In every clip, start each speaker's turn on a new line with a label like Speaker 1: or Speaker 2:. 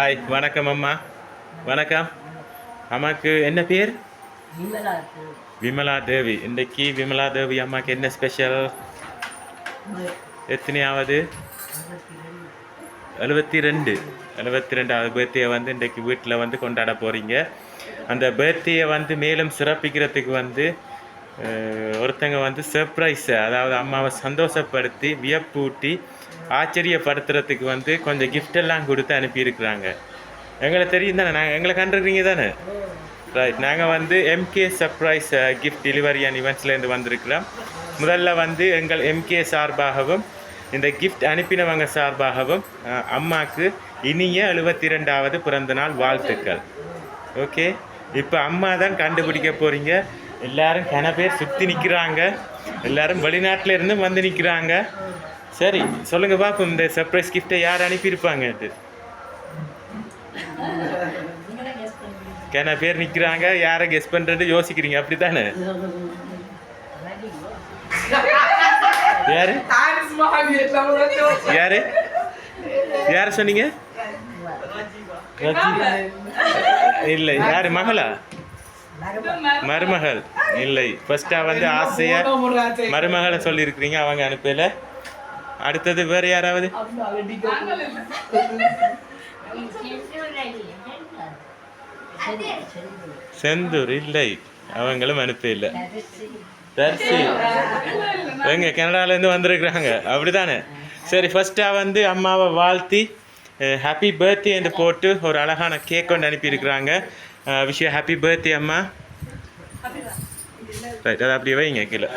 Speaker 1: Hi, வணக்கம் அம்மா. வணக்கம். அம்மாக்கு என்ன பேர்? விமலா தேவி. இன்றைக்கு விமலா தேவி அம்மாக்கு என்ன ஸ்பெஷல்? எத்தனையாவது? 72. 72வது பர்த்டே வந்து இன்றைக்கு வீட்டில் வந்து கொண்டாட போகிறீங்க. அந்த பர்த்டேயை வந்து மேலும் சிறப்பிக்கிறதுக்கு வந்து ஒருத்தங்க வந்து சர்ப்ரைஸை, அதாவது அம்மாவை சந்தோஷப்படுத்தி வியப்பூட்டி ஆச்சரியப்படுத்துறதுக்கு வந்து கொஞ்சம் கிஃப்ட் எல்லாம் கொடுத்து அனுப்பியிருக்கிறாங்க. எங்களை தெரியும் தானே, நாங்கள் எங்களை கண்டுருக்கீங்க தானே? ரைட். நாங்கள் வந்து MK surprise gift delivery and ஈவெண்ட்ஸ்லேருந்து வந்திருக்கிறோம். முதல்ல வந்து எங்கள் எம்கே சார்பாகவும் இந்த கிஃப்ட் அனுப்பினவங்க சார்பாகவும் அம்மாவுக்கு இனிய 72வது பிறந்தநாள் வாழ்த்துக்கள். ஓகே, இப்போ அம்மா தான் கண்டுபிடிக்க போகிறீங்க. எல்லாரும் கன பேர் சுற்றி நிற்கிறாங்க, எல்லாரும் வெளிநாட்டில் இருந்தும் வந்து நிற்கிறாங்க. சரி, சொல்லுங்கள் பாப்போம், இந்த சர்ப்ரைஸ் கிஃப்டை யார் அனுப்பியிருப்பாங்க? கன பேர் நிற்கிறாங்க, யாரை கெஸ் பண்ணுறது யோசிக்கிறீங்க, அப்படி தானே? யாரு யாரு யார சொன்னீங்க? இல்லை, யாரு? மகளா? மருமகள் இல்லை. ஃபர்ஸ்டா வந்து ஆசையா மருமகளை சொல்லியிருக்கிறீங்க, அவங்க அனுப்பல. அடுத்தது வேற யாராவது? செந்தூர் இல்லை, அவங்களும் அனுப்ப இல்லை. தர்சி எங்க கனடாலேருந்து வந்திருக்கிறாங்க, அப்படித்தானே? சரி, ஃபர்ஸ்ட்டாக வந்து அம்மாவை வாழ்த்தி ஹாப்பி பர்த்டே என்று போட்டு ஒரு அழகான கேக் கொண்டு அனுப்பியிருக்கிறாங்க. விஷயம் ஹாப்பி பர்த்டே அம்மா. ரைட், அதை அப்படியே வைங்க கீழே.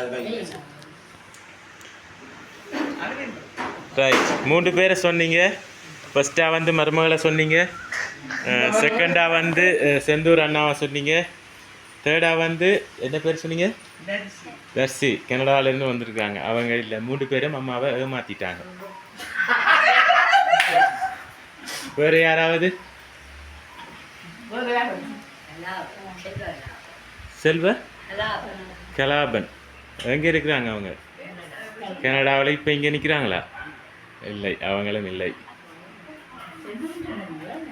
Speaker 1: ரைட், 3 பேரை சொன்னீங்க. ஃபர்ஸ்ட்டாக வந்து மருமகளை சொன்னீங்க, செகண்டாக வந்து செந்தூர் அண்ணாவை சொன்னீங்க, தேர்டாக வந்து என்ன பேர் சொன்னீங்க? தர்சி, கனடாவிலேருந்து வந்திருக்காங்க. அவங்க இல்லை, 3 பேரும் அம்மாவை ஏமாற்றிட்டாங்க. வேறு யாராவது? செல்வ கலாபன் எங்கே இருக்கிறாங்க அவங்க? கனடாவில். இப்போ இங்கே நிற்கிறாங்களா? இல்லை, அவங்களும் இல்லை.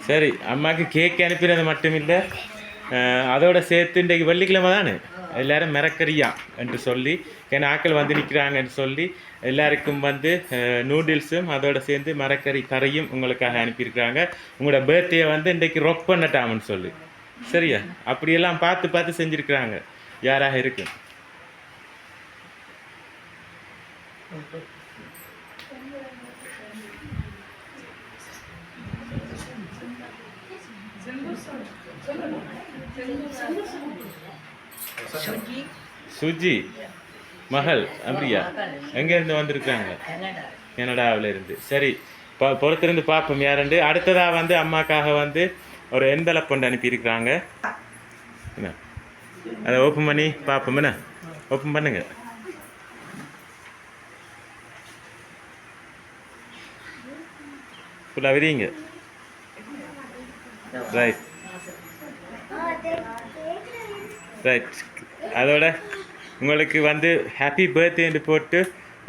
Speaker 1: சரி, அம்மாவுக்கு கேக் அனுப்பினது மட்டும் இல்லை, அதோட சேர்த்து இன்றைக்கு வெள்ளிக்கிழமை தானே, எல்லாரும் மிரக்கறியா என்று சொல்லி ஆக்கள் வந்து நிற்கிறாங்க என்று சொல்லி எல்லாருக்கும் வந்து நூடுல்ஸும் அதோட சேர்ந்து மரக்கறி கறியும் உங்களுக்காக அனுப்பியிருக்கிறாங்க. உங்களோட பர்த்டே வந்து இன்றைக்கு ரொக் பண்ணட்டாமன்னு சொல்லி. சரியா? அப்படியெல்லாம் பார்த்து பார்த்து செஞ்சுருக்கிறாங்க. யாராக இருக்கு? சுஜி மகள். அப்படியா? எங்கேருந்து வந்திருக்காங்க? கனடாவில் இருந்து. சரி, பொறுத்திருந்து பார்ப்போம் யாருண்டு. அடுத்ததாக வந்து அம்மாக்காக வந்து ஒரு என்வெலப் கொண்டு அனுப்பியிருக்கிறாங்க. என்ன, அதை ஓப்பன் பண்ணி பார்ப்போம். என்ன, ஓப்பன் பண்ணுங்க. ஃபுல்லாக விரியுங்க. Right right. அதோட உங்களுக்கு வந்து ஹாப்பி பர்த்டேன்னு போட்டு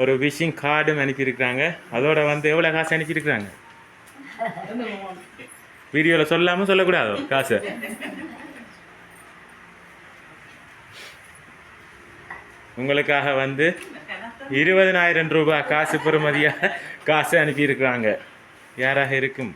Speaker 1: ஒரு விஷிங் கார்டும் அனுப்பியிருக்கிறாங்க. அதோட வந்து எவ்வளோ காசு அனுப்பியிருக்கிறாங்க? வீடியோவில் சொல்லாமல் சொல்லக்கூடாதோ காசு? உங்களுக்காக வந்து 20,000 ரூபாய் காசு பெறுமதியாக காசு அனுப்பியிருக்கிறாங்க. யாராக இருக்கும்?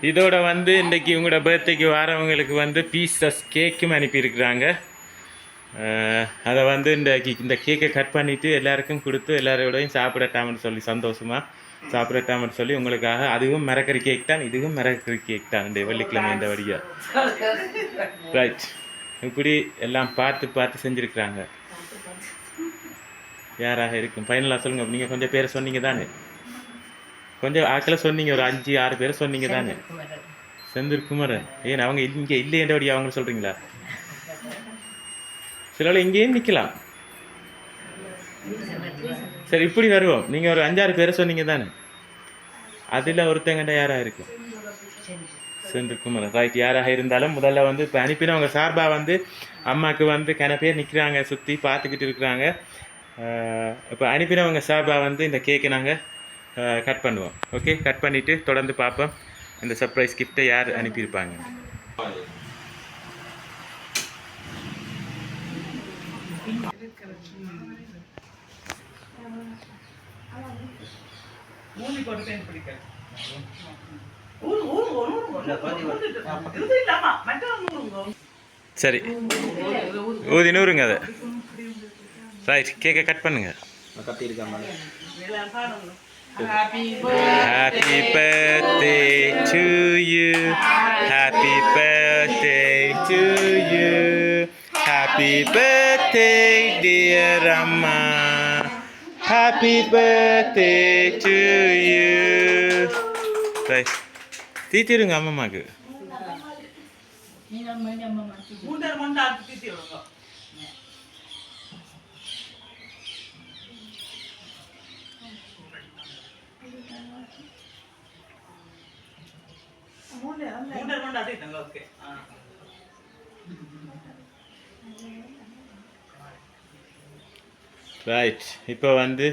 Speaker 1: இதோட வந்து இன்றைக்கி உங்களோட பர்த்டேக்கு வரவங்களுக்கு வந்து பீசஸ் கேக்கும் அனுப்பியிருக்கிறாங்க. அதை வந்து இந்த கேக்கை கட் பண்ணிவிட்டு எல்லாருக்கும் கொடுத்து எல்லாரோடையும் சாப்பிடட்டாமன்னு சொல்லி, சந்தோஷமாக சாப்பிடட்டாமன்னு சொல்லி உங்களுக்காக. அதுவும் மரக்கறி கேக் தான், இதுவும் மரக்கறி கேக் தான். இந்த வெள்ளிக்கிழமை இந்த வழியாக. ரைட், இப்படி எல்லாம் பார்த்து பார்த்து செஞ்சுருக்குறாங்க. யாராக இருக்கும்? ஃபைனலாக சொல்லுங்கள். நீங்கள் கொஞ்சம் பேரை சொன்னீங்க தானே, கொஞ்சம் ஆக்களை சொன்னீங்க, ஒரு 5-6 பேரை சொன்னீங்க தானே. செந்தூர் குமரன். ஏன் அவங்க இங்கே இல்லையன்றபடி அவங்க சொல்கிறீங்களா? சில இங்கேயும் நிற்கலாம். சரி, இப்படி வருவோம். நீங்கள் ஒரு 5-6 பேரை சொன்னீங்க தானே, அதில் ஒருத்தங்கண்ட யாராக இருக்கும்? செந்தில்குமரன் ரைட். யாராக இருந்தாலும் முதல்ல வந்து இப்போ அனுப்பினவங்க சார்பாக வந்து அம்மாவுக்கு வந்து பேர் நிற்கிறாங்க, சுற்றி பார்த்துக்கிட்டு இருக்கிறாங்க. இப்போ அனுப்பினவங்க சார்பாக வந்து இந்த கேக்கை நாங்கள் கட் பண்ணுவோம். ஓகே, கட் பண்ணிவிட்டு தொடர்ந்து பார்ப்போம் இந்த சர்ப்ரைஸ் கிஃப்ட்டை யார் அனுப்பியிருப்பாங்க. சரி, ஊதி நூறுங்க அதை. ரைட், கேக்கை கட் பண்ணுங்க. Happy birthday to you. Happy birthday to you. Happy birthday dear Amma. Happy birthday to you. Right. தீத்திருங்க அம்மாக்கு. ரைட், இப்போ வந்து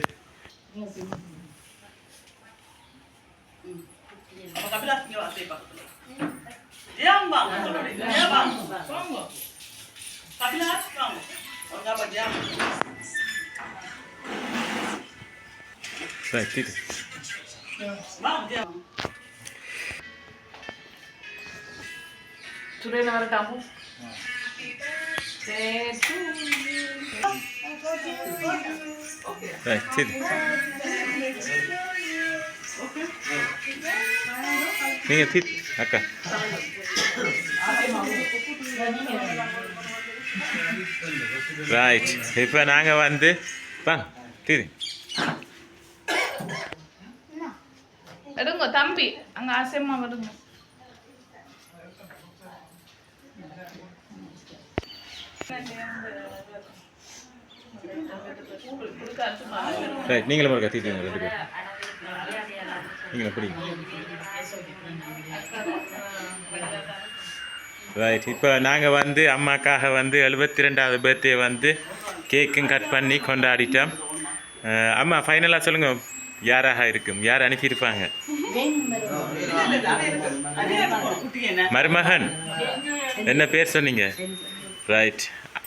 Speaker 1: நீங்கள் தீ அக்கா ரைட். இப்போ நாங்கள் வந்து வாங்க தீதி
Speaker 2: எடுங்க தம்பி, அங்கே ஆசையம்மா விடுங்க.
Speaker 1: ரைட், நீங்களும் ஒரு கத்தி ரெண்டு பேர் நீங்களும் பிடிங்க. ரைட், இப்போ நாங்கள் வந்து அம்மாக்காக வந்து 72வது பர்த்டே வந்து கேக்கும் கட் பண்ணி கொண்டாடிட்டோம். அம்மா ஃபைனலாக சொல்லுங்கள், யாராக இருக்கும், யார் அனுப்பியிருப்பாங்க? மருமகன் என்ன பேர் சொன்னீங்க? ரைட்,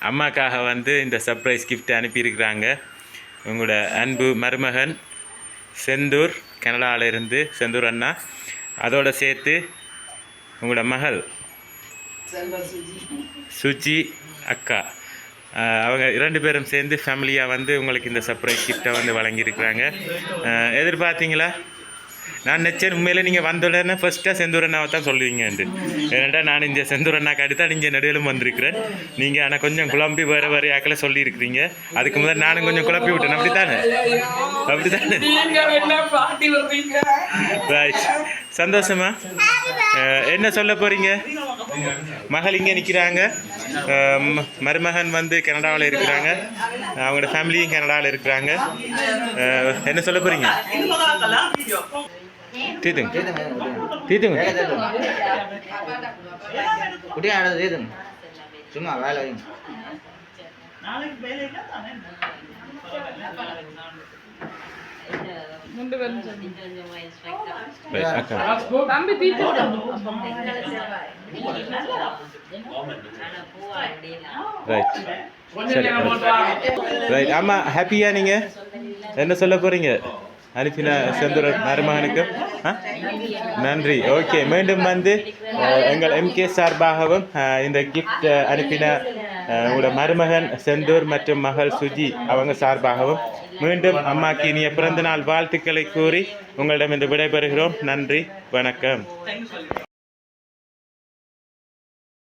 Speaker 1: அம்மாக்காக வந்து இந்த சர்ப்ரைஸ் கிஃப்ட் அனுப்பியிருக்கிறாங்க. உங்களோட அன்பு மருமகன் செந்தூர், கனடாவிலிருந்து செந்தூர் அண்ணா, அதோடு சேர்த்து உங்களோட மகள் சுஜி அக்கா, அவங்க 2 பேரும் சேர்ந்து ஃபேமிலியாக வந்து உங்களுக்கு இந்த சர்ப்ரைஸ் கிஃப்ட்டை வந்து வழங்கியிருக்கிறாங்க. எதிர்பார்த்தீங்களா? நான் நினச்சேன் உண்மையில் நீங்கள் வந்த உடனே ஃபஸ்ட்டாக செந்தூர் அண்ணாவை தான் சொல்லுவீங்கன்ட்டு. ஏன்னாட்டா நான் இந்த செந்தூர் அண்ணாக்கு அடுத்தா நீங்கள் நடுவிலும் வந்திருக்கிறேன். நீங்கள் ஆனால் கொஞ்சம் குழம்பி வேறு ஆக்களை சொல்லியிருக்கிறீங்க. அதுக்கு முதல் நானும் கொஞ்சம் குழப்பி விட்டேன். அப்படித்தானே? ரைட், சந்தோஷமா? என்ன சொல்ல போகிறீங்க? மகள் இங்கே நிற்கிறாங்க, மருமகன் வந்து கனடாவில் இருக்கிறாங்க, அவங்களோட ஃபேமிலியும் கனடாவில் இருக்கிறாங்க. என்ன சொல்ல போகிறீங்க? தீதுங்க தீதுங்க
Speaker 3: சும்மா வேலை
Speaker 1: ரைட். ஆமாம், ஹாப்பியா நீங்கள் என்ன சொல்ல போகிறீங்க அனுப்பின செந்தூர் மருமகனுக்கு? நன்றி. ஓகே, மீண்டும் வந்து எங்கள் MK சார்பாகவும் இந்த கிஃப்ட் அனுப்பின உங்களோட மருமகன் செந்தூர் மற்றும் மகள் சுஜி அவங்க சார்பாகவும் மீண்டும் அம்மாக்கு இனிய பிறந்தநாள் வாழ்த்துக்களை கூறி உங்களிடம் இந்த விடைபெறுகிறோம். நன்றி, வணக்கம்.